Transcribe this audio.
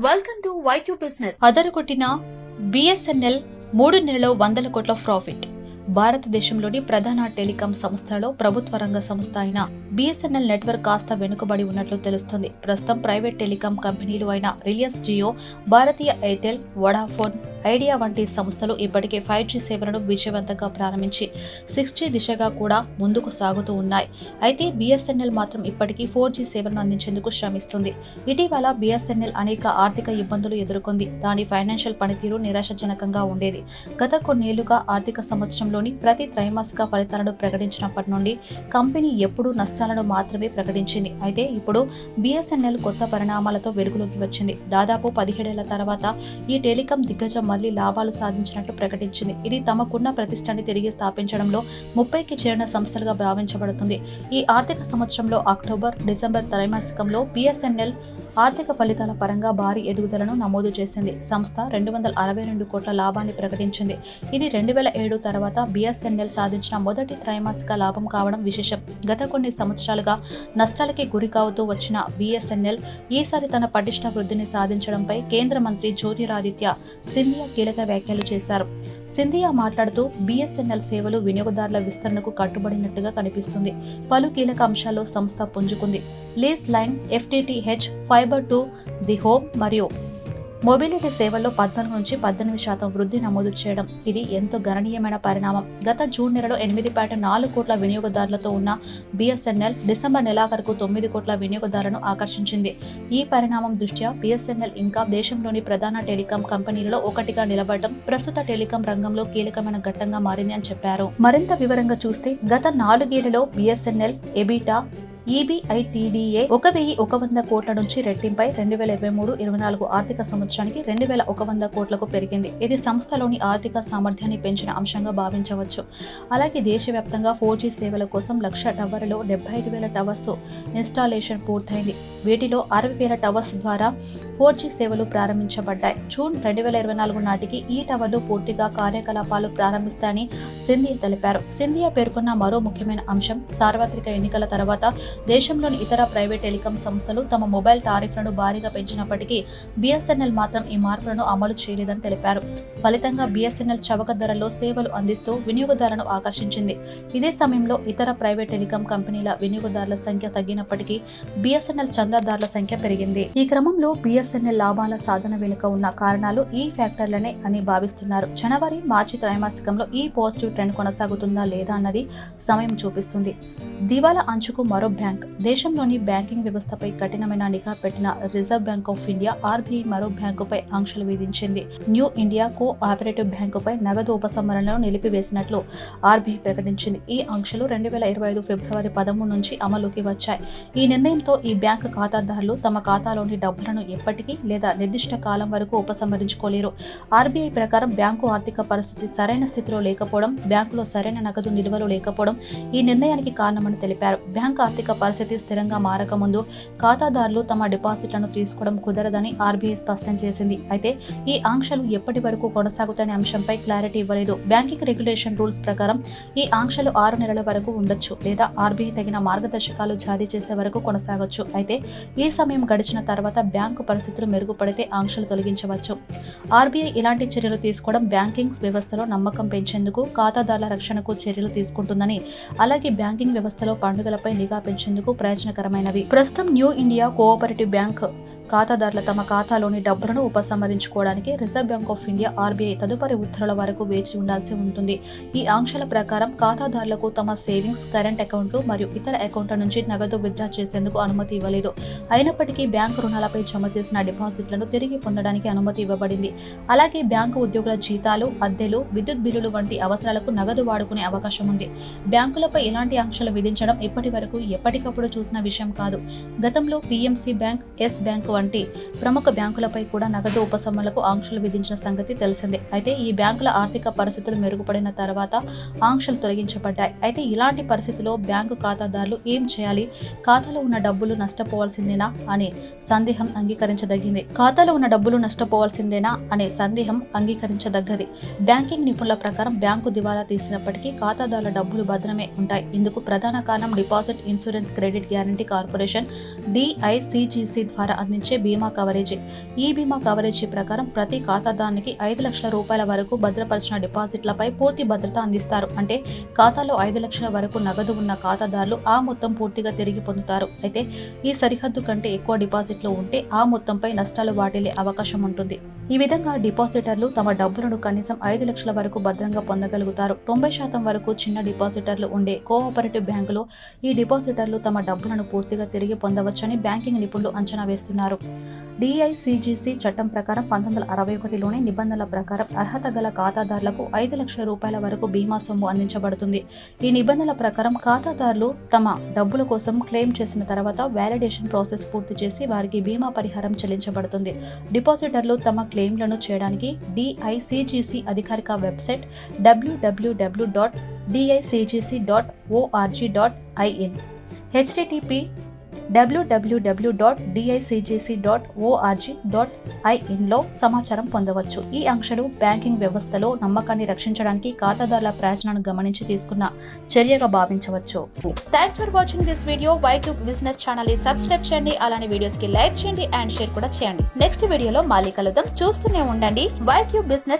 Welcome to YQ business. అదరగొట్టిన BSNL 3 నెలల్లో 100 కోట్ల ప్రాఫిట్. భారతదేశంలోని ప్రధాన టెలికాం సంస్థలలో ప్రభుత్వ రంగ సంస్థ అయిన బిఎస్ఎన్ఎల్ నెట్వర్క్ కాస్త వెనుకబడి ఉన్నట్లు తెలుస్తుంది. ప్రస్తుతం ప్రైవేట్ టెలికాం కంపెనీలు అయిన రిలయన్స్ జియో, భారతీయ ఎయిర్టెల్, వొడాఫోన్, ఐడియా వంటి సంస్థలు ఇప్పటికే 5G సేవలను విజయవంతంగా ప్రారంభించి 6G దిశగా కూడా ముందుకు సాగుతూ ఉన్నాయి. అయితే బిఎస్ఎన్ఎల్ మాత్రం ఇప్పటికీ 4G సేవలను అందించేందుకు శ్రమిస్తుంది. ఇటీవల బిఎస్ఎన్ఎల్ అనేక ఆర్థిక ఇబ్బందులు ఎదుర్కొంది. దాని ఫైనాన్షియల్ పనితీరు నిరాశాజనకంగా ఉండేది. గత కొన్నేళ్లుగా ఆర్థిక సంవత్సరంలో ప్రతి త్రైమాసిక ఫలితాలను ప్రకటించినప్పటి నుండి కంపెనీ ఎప్పుడూ నష్టాలను మాత్రమే ప్రకటించింది. అయితే ఇప్పుడు బిఎస్ఎన్ఎల్ కొత్త పరిణామాలతో వెలుగులోకి వచ్చింది. దాదాపు 17 ఏళ్ల తర్వాత ఈ టెలికాం దిగ్గజం మళ్లీ లాభాలు సాధించినట్లు ప్రకటించింది. ఇది తమకున్న ప్రతిష్టని తిరిగి స్థాపించడంలో 30కి చేరిన సంస్థలుగా భావించబడుతుంది. ఈ ఆర్థిక సంవత్సరంలో అక్టోబర్, డిసెంబర్ త్రైమాసికంలో బిఎస్ఎన్ఎల్ ఆర్థిక ఫలితాల పరంగా భారీ ఎదుగుదలను నమోదు చేసింది. సంస్థ 262 కోట్ల లాభాన్ని ప్రకటించింది. ఇది 2007 తర్వాత బిఎస్ఎన్ఎల్ సాధించిన మొదటి త్రైమాసిక లాభం కావడం విశేషం. గత కొన్ని సంవత్సరాలుగా నష్టాలకి గురికావుతూ వచ్చిన బిఎస్ఎన్ఎల్ ఈసారి తన పటిష్ట వృద్ధిని సాధించడంపై కేంద్ర మంత్రి జ్యోతిరాదిత్య సింధియా కీలక వ్యాఖ్యలు చేశారు. సింధియా మాట్లాడుతూ బిఎస్ఎన్ఎల్ సేవలు వినియోగదారుల విస్తరణకు కట్టుబడినట్టుగా కనిపిస్తుంది. పలు కీలక అంశాల్లో సంస్థ పుంజుకుంది. Lease line, FTTH, fiber to the home మరియు మొబిలిటీ సేవల్లో 14 నుంచి 18% వృద్ధి నమోదు చేయడం ఇది ఎంతో గణనీయమైన పరిణామం. గత జూన్ నెలలో 8.4 కోట్ల వినియోగదారులతో ఉన్న బిఎస్ఎన్ఎల్ డిసెంబర్ నెలాఖరుకు 9 కోట్ల వినియోగదారులను ఆకర్షించింది. ఈ పరిణామం దృష్ట్యా బిఎస్ఎన్ఎల్ ఇంకా దేశంలోని ప్రధాన టెలికాం కంపెనీలలో ఒకటిగా నిలబడడం ప్రస్తుత టెలికాం రంగంలో కీలకమైన ఘట్టంగా మారింది అని చెప్పారు. మరింత వివరంగా చూస్తే గత 4 ఏళ్లలో బిఎస్ఎన్ఎల్ ఎబిటా ఈబిఐటిడిఏ 1100 కోట్ల నుంచి రెట్టింపై 2023-24 ఆర్థిక సంవత్సరానికి 2100 కోట్లకు పెరిగింది. ఇది సంస్థలోని ఆర్థిక సామర్థ్యాన్ని పెంచిన అంశంగా భావించవచ్చు. అలాగే దేశవ్యాప్తంగా 4G సేవల కోసం 1,00,000 టవర్లలో 75,000 టవర్స్ ఇన్స్టాలేషన్ పూర్తయింది. వీటిలో 60,000 టవర్స్ ద్వారా 4G సేవలు ప్రారంభించబడ్డాయి. జూన్ 2024 నాటికి ఈ టవర్లు పూర్తిగా కార్యకలాపాలు ప్రారంభిస్తాయని సింధియా తెలిపారు. సింధియా పేర్కొన్న మరో ముఖ్యమైన అంశం సార్వత్రిక ఎన్నికల తర్వాత దేశంలోని ఇతర ప్రైవేట్ టెలికాం సంస్థలు తమ మొబైల్ టారిఫ్లను భారీగా పెంచినప్పటికీ బిఎస్ఎన్ఎల్ మాత్రం ఈ మార్పులను అమలు చేయలేదని తెలిపారు. ఫలితంగా బిఎస్ఎన్ఎల్ చవక ధరల్లో సేవలు అందిస్తూ వినియోగదారులను ఆకర్షించింది. ఇదే సమయంలో ఇతర ప్రైవేట్ టెలికాం కంపెనీల వినియోగదారుల సంఖ్య తగ్గినప్పటికీ బిఎస్ఎన్ఎల్ చందాదారుల సంఖ్య పెరిగింది. ఈ క్రమంలో బిఎస్ఎన్ఎల్ లాభాల సాధన వెనుక ఉన్న కారణాలు ఈ ఫ్యాక్టర్లనే అని భావిస్తున్నారు. జనవరి, మార్చి త్రైమాసికంలో ఈ పాజిటివ్ ట్రెండ్ కొనసాగుతుందా లేదా అన్నది సమయం చూపిస్తుంది. దివాలా అంచుకు మరో బ్యాంక్. దేశంలోని బ్యాంకింగ్ వ్యవస్థపై కఠినమైన నిఘా పెట్టిన reserve Bank of India RBI మరో బ్యాంకుపై ఆంక్షలు విధించింది. న్యూ ఇండియా కోఆపరేటివ్ బ్యాంకుపై నగదు ఉపసంహరణను నిలిపివేసినట్లు ఆర్బీఐ ప్రకటించింది. ఈ ఆంక్షలు 2025 ఫిబ్రవరి 13 నుంచి అమలుకి వచ్చాయి. ఈ నిర్ణయంతో ఈ బ్యాంకు ఖాతాదారులు తమ ఖాతాలోని డబ్బులను ఎప్పటికీ లేదా నిర్దిష్ట కాలం వరకు ఉపసంహరించుకోలేరు. ఆర్బీఐ ప్రకారం బ్యాంకు ఆర్థిక పరిస్థితి సరైన స్థితిలో లేకపోవడం, బ్యాంకులో సరైన నగదు నిల్వలు లేకపోవడం ఈ నిర్ణయానికి కారణమని తెలిపారు. బ్యాంకు ఆర్థిక పరిస్థితి స్థిరంగా మారకముందు ఖాతాదారులు తమ డిపాజిట్లను తీసుకోవడం కుదరదని ఆర్బీఐ స్పష్టం చేసింది. అయితే ఈ ఆంక్షలు ఎప్పటి వరకు కొనసాగుతాయనే అంశంపై క్లారిటీ ఇవ్వలేదు. బ్యాంకింగ్ రెగ్యులేషన్ రూల్స్ ప్రకారం ఈ ఆంక్షలు 6 నెలల వరకు ఉండొచ్చు లేదా ఆర్బీఐ తగిన మార్గదర్శకాలు జారీ చేసే వరకు కొనసాగొచ్చు. అయితే ఈ సమయం గడిచిన తర్వాత బ్యాంకు పరిస్థితులు మెరుగుపడితే ఆంక్షలు తొలగించవచ్చు. ఆర్బీఐ ఇలాంటి చర్యలు తీసుకోవడం బ్యాంకింగ్ వ్యవస్థలో నమ్మకం పెంచేందుకు, ఖాతాదారుల రక్షణకు చర్యలు తీసుకుంటుందని, అలాగే బ్యాంకింగ్ వ్యవస్థలో పండుగలపై నిఘా పెంచేందుకు ప్రయోజనకరమైనవి. ప్రస్తుతం న్యూ ఇండియా కోఆపరేటివ్ బ్యాంక్ ఖాతాదారుల తమ ఖాతాలోని డబ్బులను ఉపసంహరించుకోవడానికి Reserve Bank of India RBI తదుపరి ఉత్తర్వుల వరకు వేచి ఉండాల్సి ఉంటుంది. ఈ ఆంక్షల ప్రకారం ఖాతాదారులకు తమ సేవింగ్స్, కరెంట్ అకౌంట్లు మరియు ఇతర అకౌంట్ల నుంచి నగదు విత్డ్రా చేసేందుకు అనుమతి ఇవ్వలేదు. అయినప్పటికీ బ్యాంకు రుణాలపై జమ చేసిన డిపాజిట్లను తిరిగి పొందడానికి అనుమతి ఇవ్వబడింది. అలాగే బ్యాంకు ఉద్యోగుల జీతాలు, అద్దెలు, విద్యుత్ బిల్లులు వంటి అవసరాలకు నగదు వాడుకునే అవకాశం ఉంది. బ్యాంకులపై ఇలాంటి ఆంక్షలు విధించడం ఇప్పటి వరకు ఎప్పటికప్పుడు చూసిన విషయం కాదు. గతంలో పీఎంసీ బ్యాంక్, ఎస్ బ్యాంక్ వంటి ప్రముఖ బ్యాంకులపై కూడా నగదు ఉపశమనలకు ఆంక్షలు విధించిన సంగతి తెలిసిందే. అయితే ఈ బ్యాంకుల ఆర్థిక పరిస్థితులు మెరుగుపడిన తర్వాత ఆంక్షలు తొలగించబడ్డాయి. అయితే ఇలాంటి పరిస్థితిలో బ్యాంకు ఖాతాదారులు ఏం చేయాలి? ఖాతాలో ఉన్న డబ్బులు నష్టపోవాల్సిందేనా అనే సందేహం అంగీకరించదగింది. ఖాతాలో ఉన్న డబ్బులు నష్టపోవాల్సిందేనా అనే సందేహం అంగీకరించదగ్గది. బ్యాంకింగ్ నిపుణుల ప్రకారం బ్యాంకు దివాలా తీసినప్పటికీ ఖాతాదారుల డబ్బులు భద్రమే ఉంటాయి. ఇందుకు ప్రధాన కారణం deposit insurance credit guarantee corporation DICGC ద్వారా అందించే ఇచ్చే బీమా కవరేజీ. ఈ బీమా కవరేజీ ప్రకారం ప్రతి ఖాతాదారునికి 5 లక్షల రూపాయల వరకు భద్రపరిచిన డిపాజిట్లపై పూర్తి భద్రత అందిస్తారు. అంటే ఖాతాలో 5 లక్షల వరకు నగదు ఉన్న ఖాతాదారులు ఆ మొత్తం పూర్తిగా తిరిగి పొందుతారు. అయితే ఈ సరిహద్దు కంటే ఎక్కువ డిపాజిట్లు ఉంటే ఆ మొత్తంపై నష్టాలు వాటిల్లే అవకాశం ఉంటుంది. ఈ విధంగా డిపాజిటర్లు తమ డబ్బులను కనీసం 5 లక్షల వరకు భద్రంగా పొందగలుగుతారు. 90% వరకు చిన్న డిపాజిటర్లు ఉండే కోఆపరేటివ్ బ్యాంకులో ఈ డిపాజిటర్లు తమ డబ్బులను పూర్తిగా తిరిగి పొందవచ్చని బ్యాంకింగ్ నిపుణులు అంచనా వేస్తున్నారు. DICGC చట్టం ప్రకారం 1961లోని నిబంధనల ప్రకారం అర్హత గల ఖాతాదారులకు 5 లక్షల రూపాయల వరకు బీమా సొమ్ము అందించబడుతుంది. ఈ నిబంధనల ప్రకారం ఖాతాదారులు తమ డబ్బుల కోసం క్లెయిమ్ చేసిన తర్వాత వ్యాలిడేషన్ ప్రాసెస్ పూర్తి చేసి వారికి బీమా పరిహారం చెల్లించబడుతుంది. డిపాజిటర్లు తమ క్లెయిమ్లను చేయడానికి DICGC అధికారిక వెబ్సైట్ www.dicgc.org.in http://www.dicgc.org.in లో సమాచారం పొందవచ్చు. ఈ ఆంక్షలు బ్యాంకింగ్ వ్యవస్థలో నమ్మకాన్ని రక్షించడానికి ఖాతాదారుల ప్రయోజనాలను గమనించి తీసుకున్న చర్యగా భావించవచ్చు. Thanks for watching this video. YTube business channel ని సబ్స్క్రైబ్ చేయండి. అలానే వీడియోస్ కి లైక్ చేయండి అండ్ షేర్ కూడా చేయండి. నెక్స్ట్ వీడియోలో మళ్ళీ కలుద్దాం. చూస్తూనే ఉండండి వైట్యూబ్ బిజినెస్.